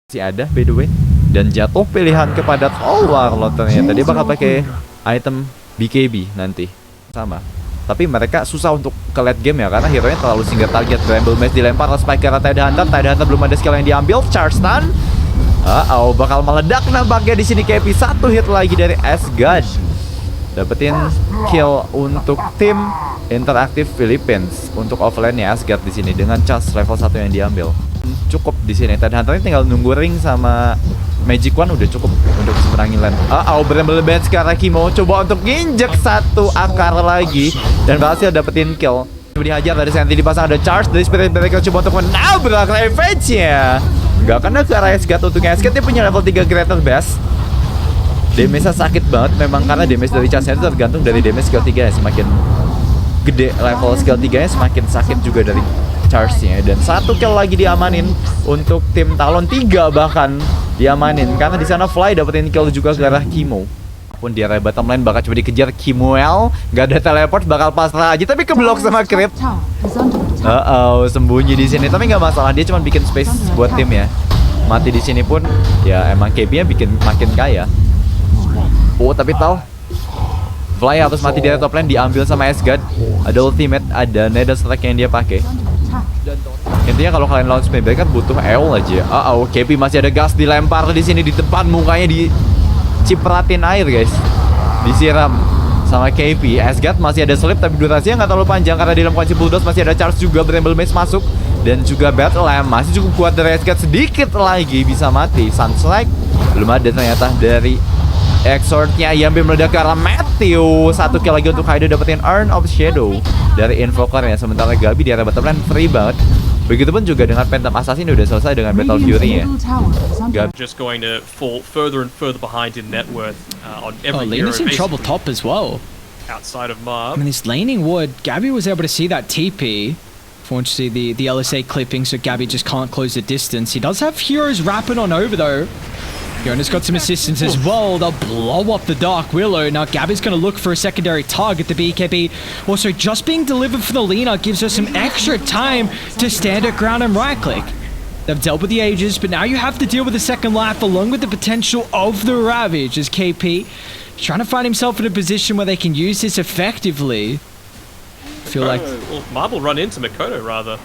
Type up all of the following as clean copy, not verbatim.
Masih ada by the way. Dan jatuh pilihan kepada Warlord ternyata. Dia bakal pakai item BKB nanti. Sama. Tapi mereka susah untuk ke late game ya, karena hero-nya terlalu singgah target. Bramble Maze dilempar oleh Spike karena Tidehunter belum ada skill yang diambil. Charge stun. Bakal meledak nampaknya di sini KP. Satu hit lagi dari Asgard. Dapetin kill untuk tim Interaktif Philippines untuk offlane-nya Asgard di sini dengan charge level 1 yang diambil. Cukup di sini. Tidehunter tinggal nunggu ring sama Magic One udah cukup untuk menangin lane. Bramble Maze sekarang Kimo coba untuk nginjek satu akar lagi dan berhasil dapetin kill. Dihajar dari Sentry dipasang, ada charge dari Spirit Breaker coba untuk menabrak Revenge-nya. Gak kena ke arah Asgard. Untuk Asgard dia punya level 3 Greater Best. Damage-nya sakit banget memang karena damage dari charge-nya itu tergantung dari damage skill 3 ya. Semakin gede level skill 3-nya semakin sakit juga dari charge-nya. Dan satu kill lagi diamanin untuk tim Talon, 3 bahkan diamanin karena di sana Fly dapetin kill juga ke arah Kimo. Pun di area bottom lane bakal coba dikejar Kimoel, gak ada teleport, bakal pasrah aja tapi keblok sama Creep. Sembunyi di sini tapi nggak masalah, dia cuma bikin space buat tim ya. Mati di sini pun ya emang KB-nya bikin makin kaya. Tapi tahu Fly harus mati di area top lane, diambil sama Asgard. Ada ultimate, ada Nether Strike yang dia pakai. Intinya kalau kalian lawan Spin Breaker butuh EOL aja. KP masih ada gas dilempar di sini di depan mukanya, dicipratin air guys. Disiram sama KP. Asgard masih ada slip tapi durasinya nggak terlalu panjang karena di dalam kunci bulldoze masih ada charge juga. Bramble Maze masuk dan juga Battle Lamb masih cukup kuat dari Asgard, sedikit lagi bisa mati. Sunstrike belum ada ternyata dari Exort-nya yang meledak ke arah Matthew. Satu kill lagi untuk Kaido, dapetin Urn of Shadow dari Invoker-nya. Sementara Gabi di area bottom lane free banget. Begitupun juga dengan Phantom Assassin udah selesai dengan Battle Fury-nya. Just going to fall further and further behind in net worth on every hero. Lena's in trouble top as well. Outside of Marv. I mean, this laning ward, Gabby was able to see that TP. Unfortunately, the LSA clipping, so Gabby just can't close the distance. He does have heroes wrapping on over though. Yona's got some assistance as well. They'll blow up the Dark Willow. Now Gabby's going to look for a secondary target. The BKB also just being delivered for the Lina gives her some extra time to stand her ground and right click. They've dealt with the Aegis, but now you have to deal with the second life along with the potential of the Ravage as KP is trying to find himself in a position where they can use this effectively. Feel like Mob will run into Makoto rather.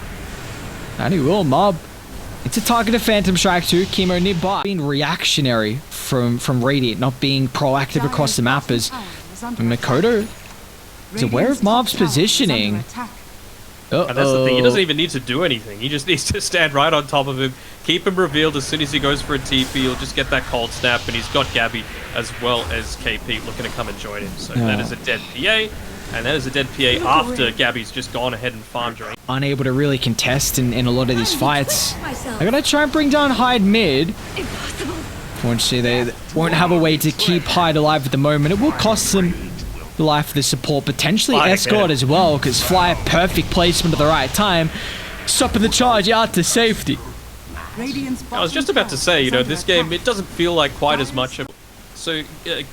And he will. Mob. It's a target of Phantom Strike too. Chemo nearby. Being reactionary from Radiant, not being proactive across the map as Makoto is aware of Mob's positioning. And that's the thing, he doesn't even need to do anything. He just needs to stand right on top of him, keep him revealed as soon as he goes for a TP. He'll just get that cold snap, and he's got Gabby as well as KP looking to come and join him. So that is a dead PA. And that is a dead PA after Gabby's just gone ahead and farmed her. Unable to really contest in a lot of these fights. They're going to try and bring down Hyde mid. Unfortunately, they won't have a way to keep Hyde alive at the moment. It will cost them the life of the support, potentially Escort as well, because Fly, perfect placement at the right time, stopping the charge out to safety. I was just about to say, you know, this game, it doesn't feel like quite as much of... So,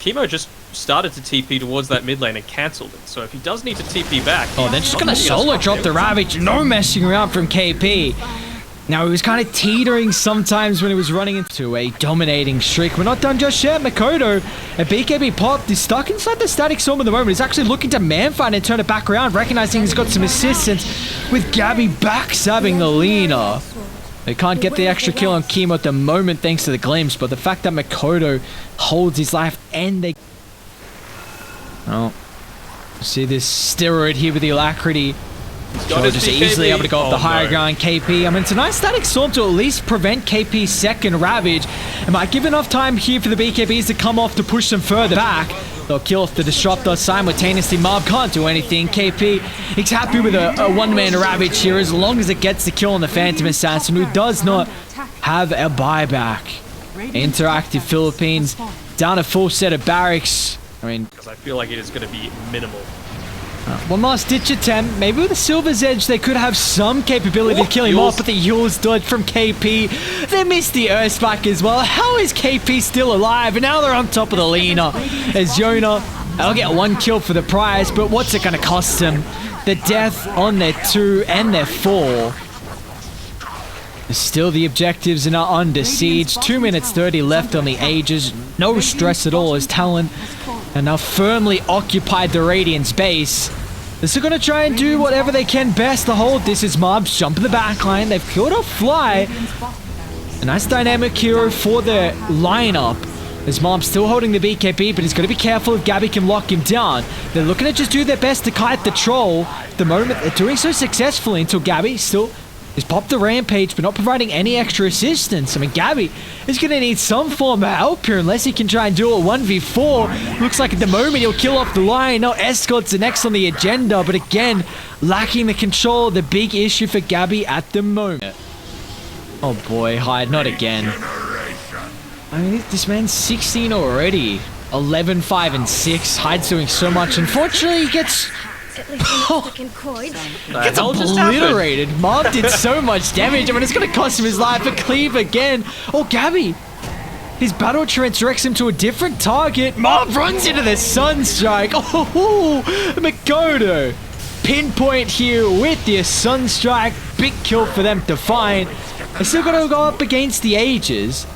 Chemo just started to TP towards that mid lane and cancelled it. So if he does need to TP back... they're just going to solo drop the Ravage. No messing around from KP. Now, he was kind of teetering sometimes when he was running into a dominating streak. We're not done just yet. Makoto, a BKB popped. He's stuck inside the Static Storm at the moment. He's actually looking to man-fight and turn it back around, recognizing he's got some assistance with Gabby backstabbing the Lina. They can't get the extra kill on Chemo at the moment thanks to the glimpse, but the fact that Makoto holds his life and they... Oh, see this steroid here with the Alacrity. Just easily able to go off the higher ground. KP, I mean, it's a nice Static Storm to at least prevent KP's second Ravage. It might give enough time here for the BKBs to come off to push them further back. They'll kill off the Disruptor simultaneously. Mob can't do anything. KP, he's happy with a one-man Ravage here as long as it gets the kill on the Phantom Assassin, who does not have a buyback. Interactive Philippines down a full set of barracks. I mean, because I feel like it is going to be minimal. One last ditch attempt. Maybe with a Silver's Edge, they could have some capability to kill him off, but the Yule's dodge from KP. They missed the Earthspark as well. How is KP still alive? And now they're on top of the Lina. As Yona, they'll get one kill for the prize, but what's it going to cost them? The death on their 2 and their 4. Still, the objectives are not under siege. 2 minutes 30 left on the Aegis. No stress at all as Talon are now firmly occupied the Radiant's base. They're still going to try and do whatever they can best to hold this as mobs jump in the backline. They've killed off Fly. A nice dynamic hero for the lineup. As Mob's still holding the BKB, but he's got to be careful if Gabby can lock him down. They're looking to just do their best to kite the troll. At the moment, they're doing so successfully until Gabby still has popped the rampage, but not providing any extra assistance. I mean, Gabby is going to need some form of help here unless he can try and do a 1v4. Looks like at the moment he'll kill off the Lion. Now Escort's the next on the agenda, but again, lacking the control, the big issue for Gabby at the moment. Oh boy, Hyde, not again. I mean, this man's 16 already. 11, 5, and 6. Hyde's doing so much. Unfortunately, he gets obliterated. Mob did so much damage. I mean, it's going to cost him his life. But Cleave again. Oh, Gabby. His battle trance directs him to a different target. Mob runs into the Sunstrike. Oh, Makoto. Pinpoint here with the Sunstrike. Big kill for them to find. They're still going to go up against the Aegis.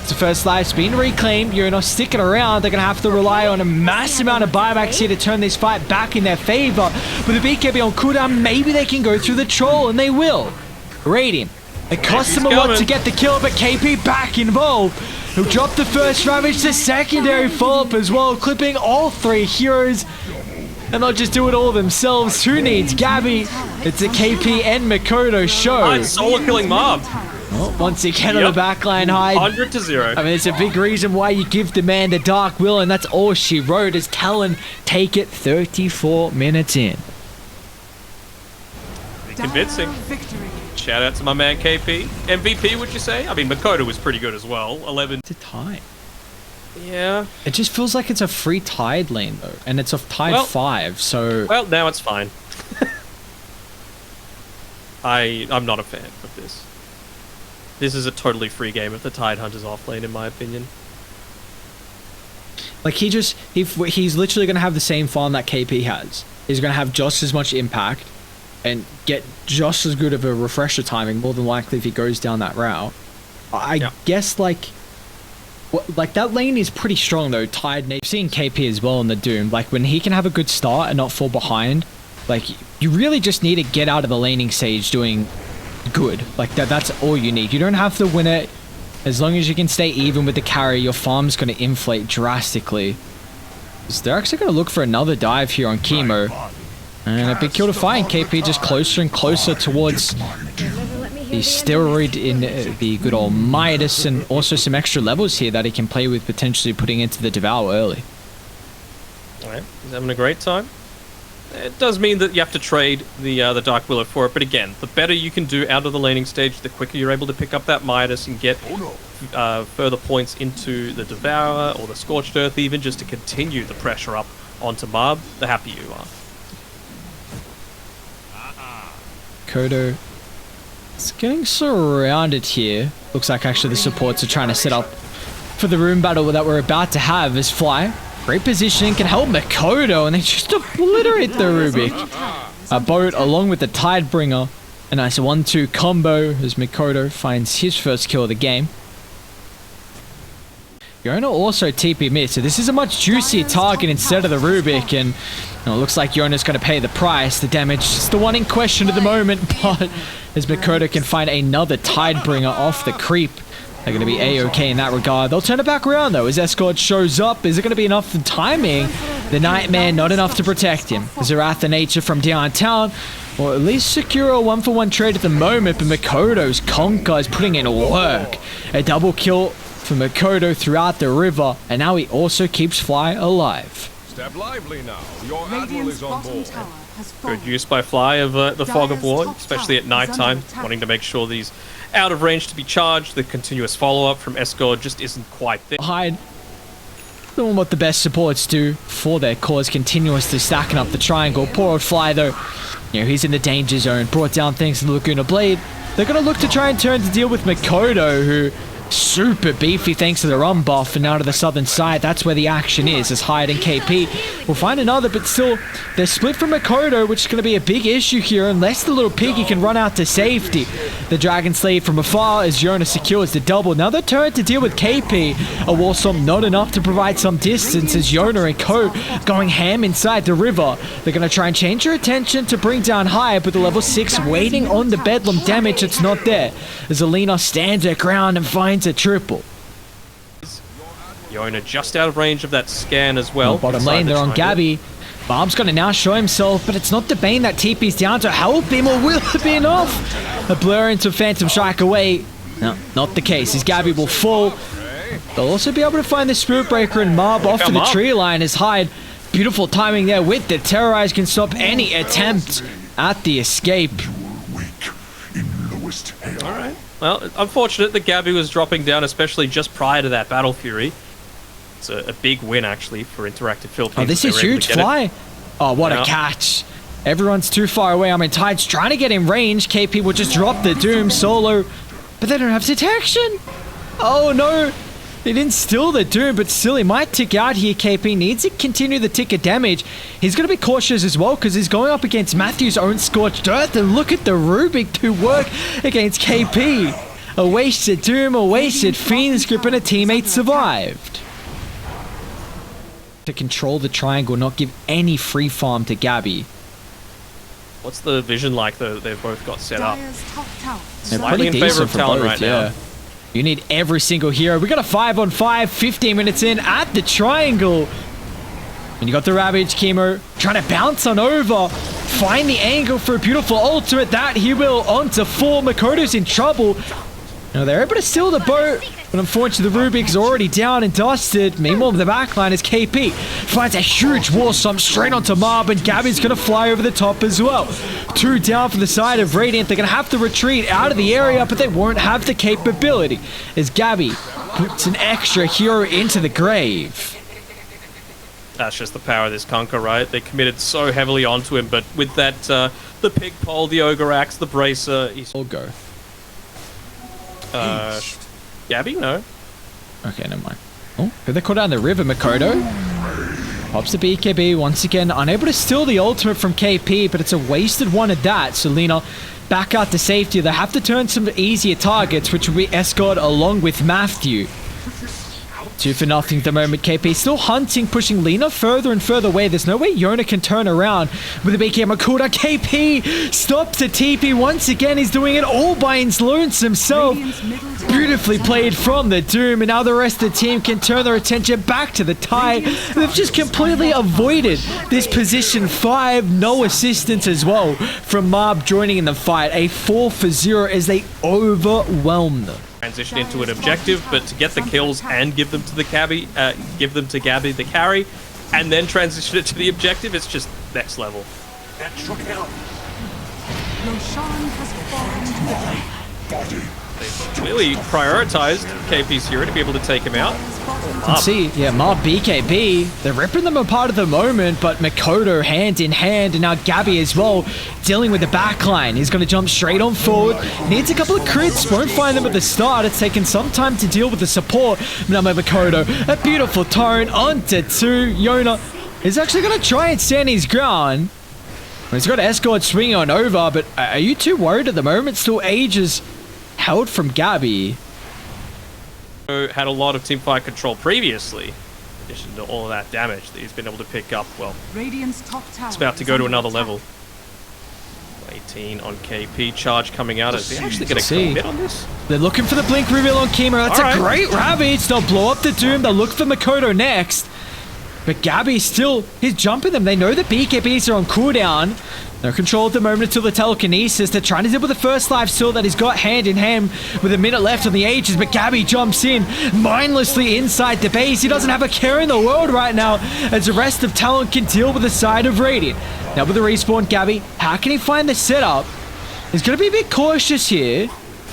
It's the first life's been reclaimed. You're not sticking around. They're going to have to rely on a massive amount of buybacks here to turn this fight back in their favor. With the BKB on cooldown, maybe they can go through the troll, and they will. Radiant. It costs them a lot to get the kill, but KP back involved. He'll drop the first Ravage, the secondary follow-up as well, clipping all 3 heroes. And they'll just do it all themselves. Who needs Gabby? It's a KP and Makoto show. Hyde solo killing Mob. Well, once again on the backline, Hyde. 100-0. I mean, it's a big reason why you give the man the Dark Will, and that's all she wrote as Talon take it 34 minutes in. Convincing. Shout out to my man KP. MVP, would you say? I mean, Makoto was pretty good as well. 11. It's a tie. Yeah. It just feels like it's a free Tide lane, though, and it's of Tide 5, so... Well, now it's fine. I'm not a fan of this. This is a totally free game if the Tide Hunter's off lane, in my opinion. Like, he's literally going to have the same farm that KP has. He's going to have just as much impact and get just as good of a refresher timing, more than likely, if he goes down that route. I guess, like that lane is pretty strong, though. Tide, you've seen KP as well in the Doom. Like, when he can have a good start and not fall behind, like, you really just need to get out of the laning stage doing good. Like, that's all you need. You don't have to win it. As long as you can stay even with the carry, your farm's going to inflate drastically. So they're actually going to look for another dive here on Chemo. And a big kill to find. KP just closer and closer towards the steroid in the good old Midas, and also some extra levels here that he can play with, potentially putting into the Devour early. Alright, he's having a great time. It does mean that you have to trade the Dark Willow for it, but again, the better you can do out of the laning stage, the quicker you're able to pick up that Midas and get further points into the Devourer or the Scorched Earth, even just to continue the pressure up onto Marb, the happier you are. Kodo is getting surrounded here. Looks like actually the supports are trying to set up for the room battle that we're about to have as Fly. Great positioning, can help Makoto, and they just obliterate the Rubik. A boat along with the Tidebringer. A nice 1-2 combo as Makoto finds his first kill of the game. Yona also TP mid, so this is a much juicier target instead of the Rubik, and it looks like Yona's going to pay the price. The damage is the one in question at the moment, but as Makoto can find another Tidebringer off the creep, they're going to be A-okay in that regard. They'll turn it back around, though, as Escort shows up. Is it going to be enough timing? The Nightmare, not enough to protect him. Zaratha Nature from downtown, or at least secure a 1-for-1 trade at the moment, but Makoto's Conquer is putting in work. A double kill for Makoto throughout the river, and now he also keeps Fly alive. Step lively now. Your admiral is on board. Good use by Fly of the Fog of War, especially at nighttime, wanting to make sure these out of range to be charged. The continuous follow-up from Escort just isn't quite there. Hyde doing what the best supports do for their cause, continuously stacking up the triangle. Poor old Fly, though, he's in the danger zone, brought down things in the Laguna Blade. They're going to look to try and turn to deal with Makoto, who super beefy thanks to the run buff, and now to the southern side, that's where the action is Hyde and KP will find another, but still, they're split from Makoto, which is going to be a big issue here unless the little piggy can run out to safety. The Dragon Slave from afar as Yona secures the double. Now they're turned to deal with KP. A Warstorm not enough to provide some distance as Yona and Co going ham inside the river. They're going to try and change their attention to bring down Hyde, but the level 6 waiting on the Bedlam damage that's not there. As Alina stands her ground and finds a triple. Yona just out of range of that scan as well. Bottom lane, they're on Gabby. Barb's going to now show himself, but it's not the Bane that TP's down to help him, or will it be enough? A blur into Phantom Strike away. No, not the case, as Gabby will fall. They'll also be able to find the Spirit Breaker and Marb off to the tree line as Hyde. Beautiful timing there with the Terrorize can stop any attempt at the escape. Alright. Well, unfortunate that Gabby was dropping down, especially just prior to that Battle Fury. It's a big win, actually, for Interactive Philippines. Oh, this is huge. Fly. Oh, what a catch. Everyone's too far away. I mean, Tide's trying to get in range. KP will just drop the Doom solo, but they don't have detection. Oh, no. They didn't steal the Doom, but still, he might tick out here. KP needs to continue the tick of damage. He's going to be cautious as well because he's going up against Matthew's own Scorched Earth. And look at the Rubik to work against KP. A wasted Doom, a wasted Fiend's Grip, and a teammate survived. To control the triangle, not give any free farm to Gabby. What's the vision like, though, that they've both got set up? Slightly in favor of Talon right now. You need every single hero. We got a 5-on-5, 15 minutes in at the triangle. And you got the Ravage Chemo trying to bounce on over. Find the angle for a beautiful ultimate. That he will onto 4. Makoto's in trouble. Now they're able to steal the boat, but unfortunately the Rubik's already down and dusted. Meanwhile, the backline is KP. Finds a huge wall stomp straight onto Marb, and Gabby's going to fly over the top as well. 2 down for the side of Radiant. They're going to have to retreat out of the area, but they won't have the capability as Gabby puts an extra hero into the grave. That's just the power of this Conquer, right? They committed so heavily onto him, but with that, the Pig Pole, the Ogre Axe, the Bracer, he's All go. Gabby? No. Okay, never mind. Oh, they caught down the river, Makoto. Pops the BKB once again, unable to steal the ultimate from KP, but it's a wasted one at that. So Lina back out to safety. They have to turn some easier targets, which will be Escort along with Matthew. 2-0 at the moment. KP still hunting, pushing Lina further and further away. There's no way Yona can turn around with a BK Makuta. KP stops the TP once again. He's doing it all by his lonesome self. Beautifully played from the Doom, and now the rest of the team can turn their attention back to the Tide. They've just completely avoided this position 5. No assistance as well from Marb joining in the fight. A 4-for-0 as they overwhelm them. Transition into an objective, but to get the kills and give them to the Gabby, the carry, and then transition it to the objective, it's just next level. They clearly prioritized KP's hero to be able to take him out. You can see, yeah, Marb BKB, they're ripping them apart at the moment, but Makoto hand in hand, and now Gabby as well, dealing with the backline. He's going to jump straight on forward, needs a couple of crits, won't find them at the start. It's taken some time to deal with the support. Now Makoto, a beautiful turn onto 2. Yona is actually going to try and stand his ground. He's got Escort swinging on over, but are you too worried at the moment? Still ages held from Gabby. Had a lot of teamfight control previously, in addition to all of that damage that he's been able to pick up. Well, it's about to go to another level. 18 on KP, charge coming out. Is he actually going to commit on this? They're looking for the blink reveal on Chemo. That's a great Ravage. They'll blow up the Doom. They'll look for Makoto next. But Gabby still, he's jumping them. They know the BKBs are on cooldown. No control at the moment until the telekinesis. They're trying to deal with the first life steal that he's got hand in hand with a minute left on the Aegis, but Gabby jumps in mindlessly inside the base. He doesn't have a care in the world right now as the rest of Talon can deal with the side of Radiant. Now with the respawn, Gabby, how can he find the setup? He's going to be a bit cautious here.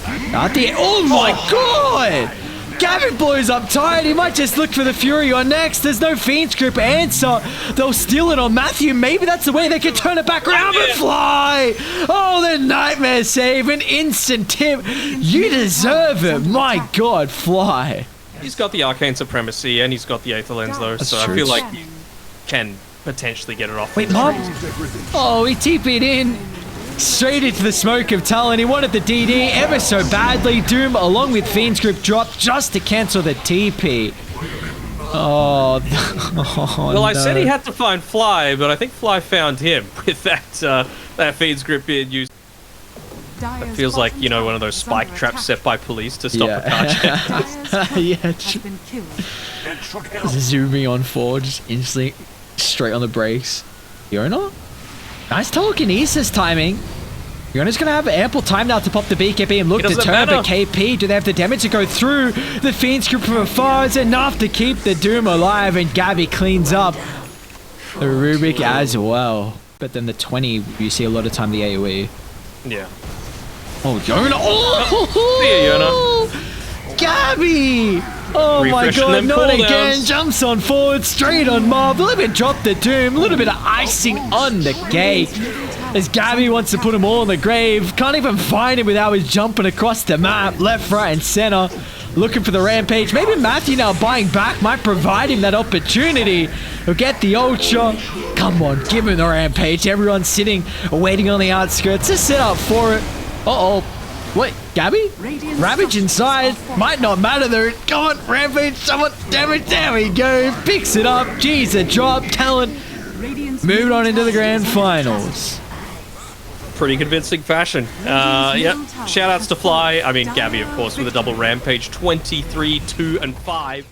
Oh my god! Gabby blows up tired. He might just look for the Fury on next. There's no Fiend's Grip answer. They'll steal it on Matthew. Maybe that's the way they can turn it back around and fly. Oh, the Nightmare save. An instant tip. You deserve it. My God, Fly. He's got the Arcane Supremacy and he's got the Aether Lens though, so true. I feel like he can potentially get it off. Wait, Mom? Oh, he TP'd in. Straight into the smoke of Talon. He wanted the DD ever so badly. Doom, along with Fiend's Grip, dropped just to cancel the TP. Oh, well, I said he had to find Fly, but I think Fly found him with that Fiend's Grip being used. It feels like, you know, one of those spike traps set by police to stop a car. Yeah, zooming on forward, just instantly straight on the brakes. Yona? Nice telekinesis timing. Yona's going to have ample time now to pop the BKB and look to turn, but KP, do they have the damage to go through? The Fiend's Grip from afar is enough to keep the Doom alive, and Gabby cleans up the Rubik as well. But then the 20, you see a lot of time the AoE. Yeah. Oh, Yona! Oh! See ya, Yona. Gabby! Oh my God, not again. Jumps on forward, straight on Mob. A little bit drop the Doom. A little bit of icing on the cake. As Gabby wants to put them all in the grave. Can't even find him without his jumping across the map. Left, right, and center. Looking for the Rampage. Maybe Matthew now buying back might provide him that opportunity. He'll get the Ultra. Come on, give him the Rampage. Everyone's sitting, waiting on the outskirts. Just set up for it. Uh-oh. Wait, Gabby? Ravage inside. Might not matter though. Come on, Rampage. Someone damage. There we go. Picks it up. Jeez, a drop. Talent. Moving on into the grand finals. Pretty convincing fashion. Yep. Shout outs to Fly. I mean, Gabby, of course, with a double Rampage. 23, 2, and 5.